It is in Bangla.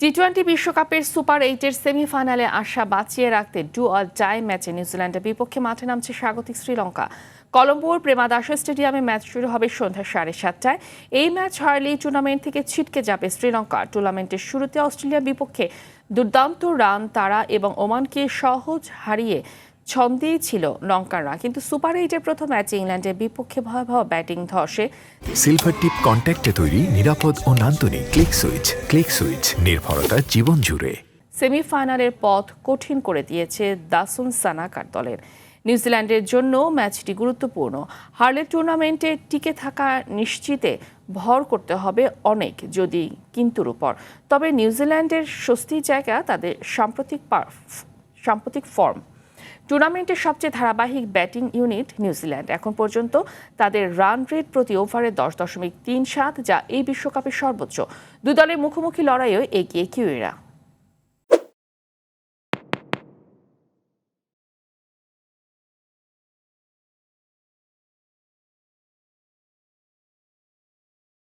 টি-20 বিশ্বকাপের সুপার 8-এর সেমিফাইনালে আশা বাঁচিয়ে রাখতে ডু অর ডাই ম্যাচে নিউজিল্যান্ডের বিপক্ষে মাঠে নামছে স্বাগতিক শ্রীলঙ্কা। কলম্বোর প্রেমাদাসা স্টেডিয়ামে ম্যাচ শুরু হবে সন্ধ্যা 7:30টায়। এই ম্যাচ হারলেই টুর্নামেন্ট থেকে ছিটকে যাবে শ্রীলঙ্কা। টুর্নামেন্টের শুরুতে অস্ট্রেলিয়ার বিপক্ষে দুর্দান্ত রান তাড়া এবং ওমানকে সহজ হারিয়ে ছন্দেই ছিল লঙ্কানরা, কিন্তু সুপার 8-এর প্রথম ম্যাচে ইংল্যান্ডের বিপক্ষে ভয়াবহ ব্যাটিং ধসে। সিলভার টিপ কন্ট্যাক্টে তৈরি নিরাপদ ও নান্দনিক ক্লিক সুইচ নির্ভরতা জীবন জুড়ে। সেমিফাইনালের পথ কঠিন করে দিয়েছে দাসুন সানাকার দলের। নিউজিল্যান্ডের জন্য ম্যাচটি গুরুত্বপূর্ণ। হারলে টুর্নামেন্টে টিকে থাকা নিশ্চিতে ভর করতে হবে অনেক যদি কিন্তুর উপর। তবে নিউজিল্যান্ডের স্বস্তির জায়গা তাদের সাম্প্রতিক ফর্ম। টুর্নামেন্টের সবচেয়ে ধারাবাহিক ব্যাটিং ইউনিট নিউজিল্যান্ড। এখন পর্যন্ত তাদের রান রেট প্রতি ওভারে 10.37, যা এই বিশ্বকাপের সর্বোচ্চ। দুই দলের মুখোমুখি লড়াইও এগিয়ে কিউইরা।